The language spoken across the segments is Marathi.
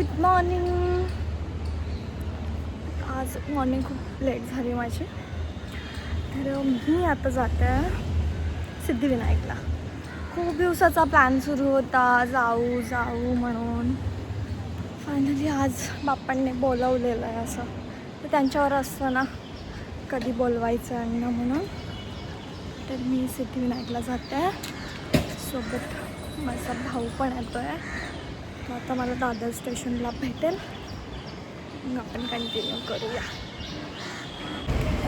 Good morning. आज मॉर्निंग खूप लेट झाली माझी, तर मी आता जाते सिद्धिविनायकला. खूप दिवसाचा प्लॅन सुरू होता जाऊ जाऊ म्हणून. फायनली आज बाप्पांनी बोलवलेलं आहे असं, तर त्यांच्यावर असतं ना कधी बोलवायचं आहे ना म्हणून. तर मी सिद्धिविनायकला जाते, सोबत माझा भाऊ पण येतो आहे. आता मला दादर स्टेशनला भेटेल, मग आपण कंटिन्यू करूया.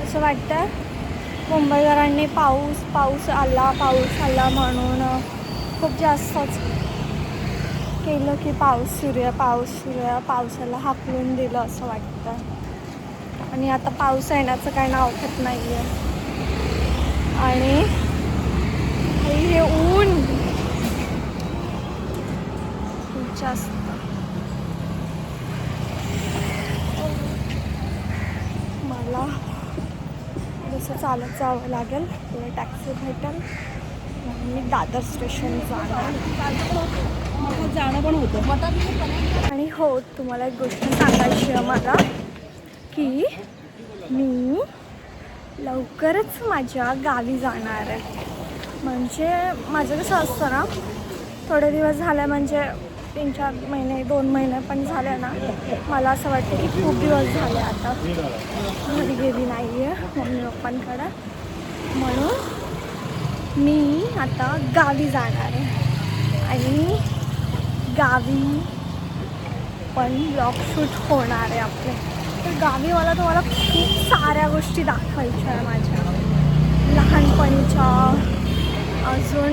असं वाटतं मुंबईकरांनी पाऊस आला म्हणून खूप जास्तच केलं की पाऊस सुरू आहे, पावसाला हाकलून दिलं असं वाटतं. आणि आता पाऊस येण्याचं काही नाव घेत नाही आहे. आणि हे ऊन खूप जास्त. मला जसं चालत जावं लागेल, पुढे टॅक्सी भेटेल, मी दादर स्टेशन जाणं पण होतं. आणि हो, तुम्हाला एक गोष्ट सांगायची आहे मला, की मी लवकरच माझ्या गावी जाणार आहे. म्हणजे माझं कसं असतं ना, थोडे दिवस झाले म्हणजे 3-4 महिने 2 महिने पण झाले ना, मला असं वाटतं की खूप दिवस झाले आता घरी गेली नाही आहे मम्मी पप्पांकडे. म्हणून मी आता गावी जाणार आहे आणि गावी पण ब्लॉग शूट होणार आहे आपले. तर गावी मला तुम्हाला खूप साऱ्या गोष्टी दाखवायच्या आहे माझ्या लहानपणीच्या. अजून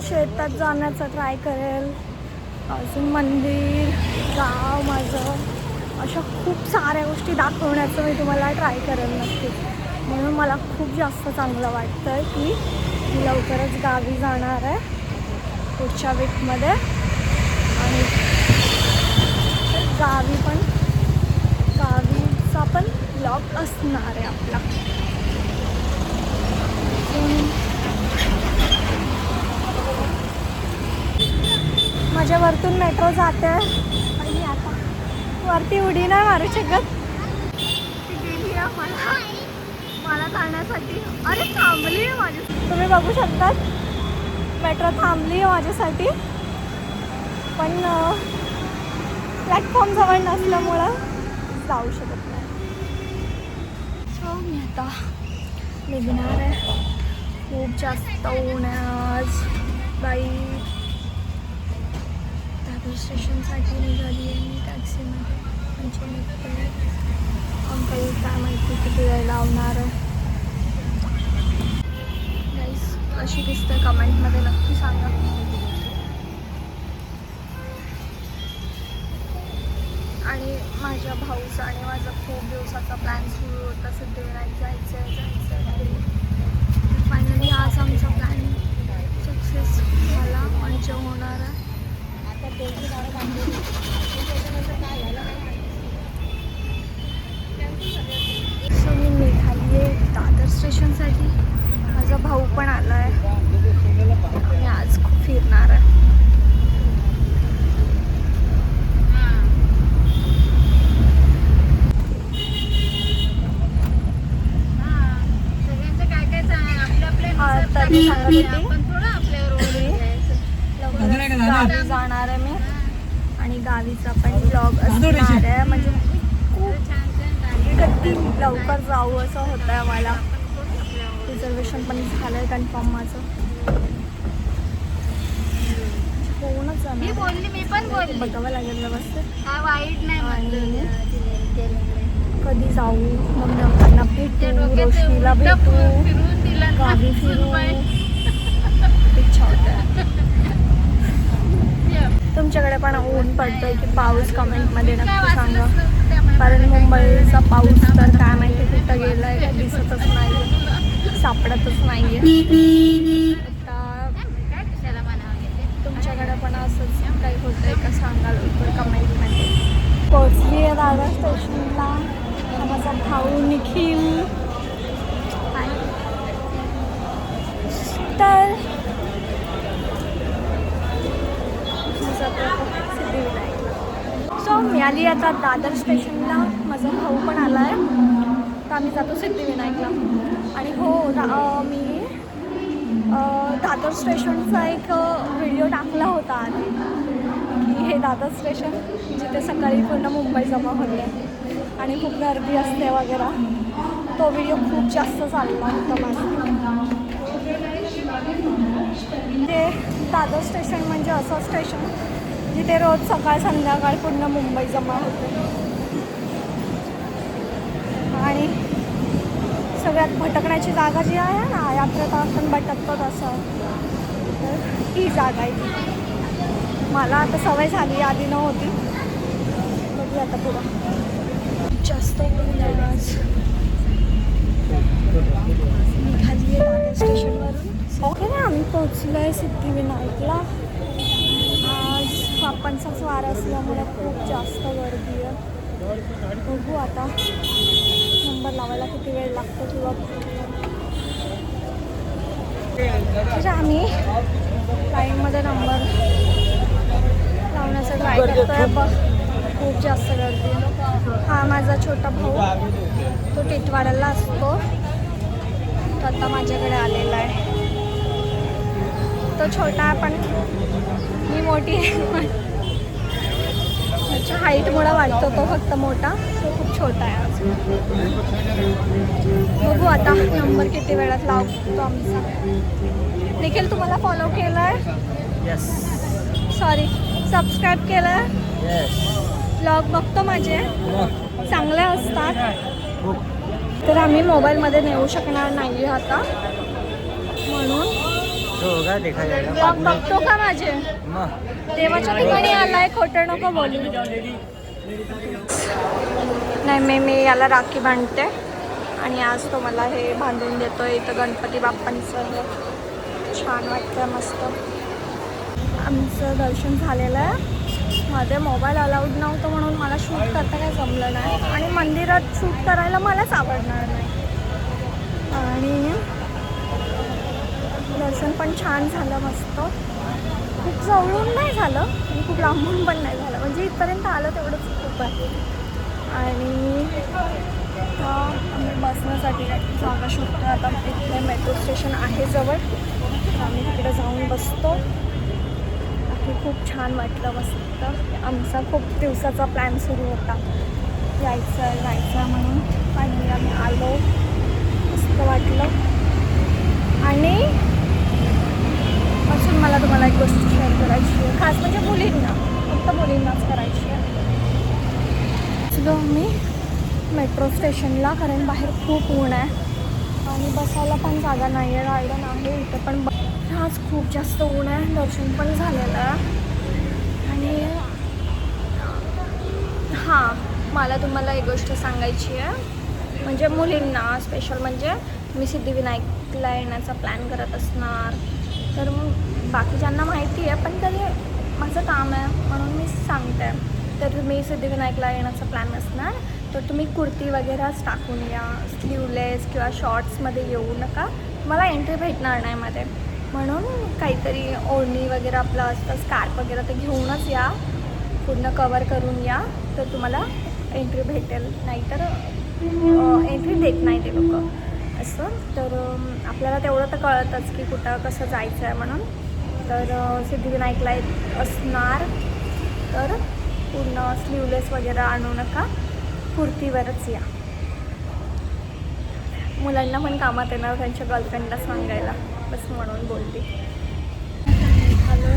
शेतात जाण्याचा ट्राय करेल, अजून मंदिर, गाव माझं, अशा खूप साऱ्या गोष्टी दाखवण्याचं मी तुम्हाला ट्राय करेल नक्कीच. म्हणून मला खूप जास्त चांगलं वाटतं आहे की मी लवकरच गावी जाणार आहे पुढच्या वीकमध्ये. आणि गावीचा पण ब्लॉग असणार आहे आपला. माझ्या वरतून मेट्रो जाते आणि आता वरती उडी नाही मारू शकत. ती गेली आहे मला जाण्यासाठी. अरे थांबली आहे माझी, तुम्ही बघू शकतात मेट्रो थांबली आहे माझ्यासाठी. पण प्लॅटफॉर्म जवळ नसल्यामुळं जाऊ शकत नाही. सो मी आता निघणार आहे. खूप जास्त ऊन आहे आज बाई. दादर स्टेशनसाठी निघाली आहे मी टॅक्सीमध्ये. म्हणजे अंकल काय माहिती किती वेळ लावणार आहे. गाईस कशी दिसते कमेंटमध्ये नक्की सांगा. आणि माझ्या भाऊचा आणि माझा खूप दिवसाचा प्लॅन सुरू होता सिद्धिविनायक जायचं. फायनली आज आमचा प्लॅन सक्सेस झाला, मजा होणार आहे. सो मी निघाली आहे दादर स्टेशनसाठी. माझा भाऊ पण आला आहे आणि आज खूप फिरणार आहे. गावी जाणार आहे मी आणि गावीचा पण ब्लॉग असणार आहे. म्हणजे खूप कधी लवकर जाऊ असं होतं आहे मला. रिझर्वेशन पण झालं आहे कन्फर्म माझं. होऊनच जाणार, बघावं लागेल व्यवस्थित. वाईट नाही कधी जाऊ, मग लोकांना भेटू, रोशनीला भेटू, गावी फिरू, इच्छा होते. तुमच्याकडे पण ऊन पडतोय की पाऊस कमेंटमध्ये नक्की सांगा. कारण मुंबईचा पाऊस तर काय माहिती कुठं गेला आहे, काय दिसतच नाही, सापडतच नाही आहे. आता तुमच्याकडे पण असंच काही होतं आहे का सांगा लवकर कमेंटमध्ये. पोचली आहे दादर स्टेशनला. माझा भाऊ निखिल. तर सिद्धिविनायकला मी आली आता दादर स्टेशनला. माझा भाऊ पण आला आहे. तर आम्ही जातो सिद्धिविनायकला. आणि हो मी दादर स्टेशनचा एक व्हिडिओ टाकला होता आधी की हे दादर स्टेशन जिथे सकाळी पूर्ण मुंबई जमा होते आणि खूप गर्दी असते वगैरे. तो व्हिडिओ खूप जास्त चालला होता माझा. ते दादर स्टेशन म्हणजे असं स्टेशन जिथे रोज सकाळ संध्याकाळ पूर्ण मुंबई जमा होते आणि सगळ्यात भटकण्याची जागा जी आहे ना, यात्रेत आपण भटकतो तसं, तर ही जागा आहे ती. मला आता सवय झाली, आधी नव्हती. बघू आता पुढं. जास्त ऊन आहे आज. निघाली आहे दादर स्टेशनवरून. ओके ना, आम्ही पोचलो आहे सिद्धिविनायकला. आज बाप्पांचाच वार असल्यामुळे खूप जास्त गर्दी आहे. बघू आता नंबर लावायला किती वेळ लागतो किंवा म्हणजे आम्ही लाईनमध्ये नंबर लावण्याचा ट्राय करतोय. बघ खूप जास्त गर्दी. हा माझा छोटा भाऊ, तो टिटवाड्याला असतो, तो आता माझ्याकडे आलेला आहे. तो छोटा पण मी मोठी आहे. त्याच्या हाईटमुळे वाटतो तो फक्त मोठा, तो खूप छोटा आहे आज. बघू आता नंबर किती वेळात लावतो आमचा. निखिल तुम्हाला फॉलो केलं आहे? सॉरी सबस्क्राईब केलं आहे? ब्लॉग बघतो माझे, चांगले असतात. तर आम्ही मोबाईलमध्ये नेऊ शकणार नाही आता, म्हणून ब्लॉग बघतो का माझे. देवाच्या ठिकाणी आलाय, खोटं नको बोलू. नाही मी याला राखी बांधते आणि आज तो मला हे बांधून देतोय. इथं गणपती बाप्पांचं छान वाटतं, मस्त. आमचं दर्शन झालेलं आहे. मध्ये मोबाईल अलाउड नव्हतं म्हणून मला शूट करता काही जमलं नाही आणि मंदिरात शूट करायला मलाच आवडणार नाही. आणि दर्शन पण छान झालं, मस्त. खूप जवळून नाही झालं आणि खूप लांबून पण नाही झालं, म्हणजे इथपर्यंत आलं तेवढंच खूप आहे. आणि आम्ही बसण्यासाठी जागा शोधतो आता. इथे मेट्रो स्टेशन आहे जवळ, आम्ही तिकडे जाऊन बसतो. बाकी खूप छान वाटलं, मस्त. आमचा खूप दिवसाचा प्लॅन सुरू होता, यायचं जायचं म्हणून. आणि आम्ही आलो, मस्त वाटलं. आणि अजून मला तुम्हाला एक गोष्ट शेअर करायची आहे, खास म्हणजे मुलींना, फक्त मुलींनाच करायची आहे. चलो मी मेट्रो स्टेशनला, कारण बाहेर खूप ऊन आहे आणि बसायला पण जागा नाही आहे. गार्डन आहे इथं पण, आज खूप जास्त ऊन आहे. दर्शन पण झालेलं आहे. आणि हां, मला तुम्हाला एक गोष्ट सांगायची आहे, म्हणजे मुलींना स्पेशल. म्हणजे मी सिद्धिविनायकला येण्याचा प्लॅन करत असणार तर मग बाकीच्यांना माहिती आहे, पण तरी माझं काम आहे म्हणून मी सांगते. तर मी सिद्धिविनायकला येण्याचा प्लॅन असणार तर तुम्ही कुर्ती वगैरेच टाकून या, स्लीवलेस किंवा शॉर्ट्समध्ये येऊ नका, मला एंट्री भेटणार नाही मध्ये. म्हणून काहीतरी ओढणी वगैरे आपलं असतं, स्कार्फ वगैरे, ते घेऊनच या, पूर्ण कवर करून या, तर तुम्हाला एंट्री भेटेल. नाहीतर एंट्री देत नाही ते लोक असं. तर आपल्याला तेवढं तर कळतंच की कुठं कसं जायचं आहे म्हणून. तर सिद्धिविनायकला असणार तर पूर्ण स्लीवलेस वगैरे आणू नका, कुर्तीवरच या. मुलांना पण कामात येणार, त्यांच्या गर्लफ्रेंडला सांगायला, बस म्हणून बोलते. हॅलो,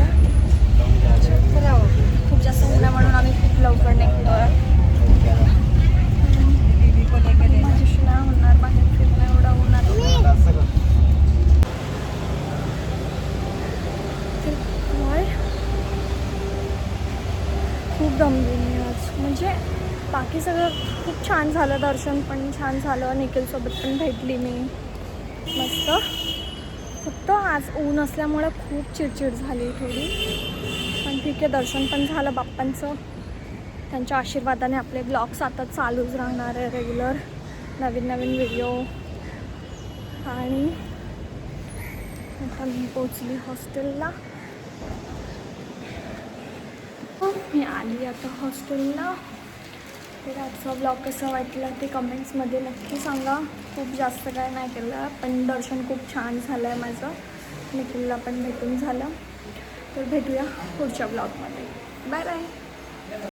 खूप जास्त ऊन आहे म्हणून आम्ही खूप लवकर निघतोय. माझ्याशी नाही होणार बाहेर फिरणं एवढा उन्हात. खूप दमली आज. म्हणजे बाकी सगळं खूप छान झालं, दर्शन पण छान झालं, निखिलसोबत पण भेटली मी, मस्त. फक्त आज ऊन असल्यामुळे खूप चिडचिड झाली थोडी, पण ठीक आहे. दर्शन पण झालं बाप्पांचं. त्यांच्या आशीर्वादाने आपले ब्लॉग्स आता चालूच राहणार आहे, रेग्युलर नवीन नवीन व्हिडिओ. आणि आता मी पोचली हॉस्टेलला. मी आली आता हॉस्टेलला. तर आजचा ब्लॉग कसा वाटला ते कमेंट्समध्ये नक्की सांगा. खूप जास्त काय नाही केलं, पण दर्शन खूप छान झालं आहे माझं. निखिलला पण भेटून झालं. तर भेटूया पुढच्या ब्लॉगमध्ये. Bye bye.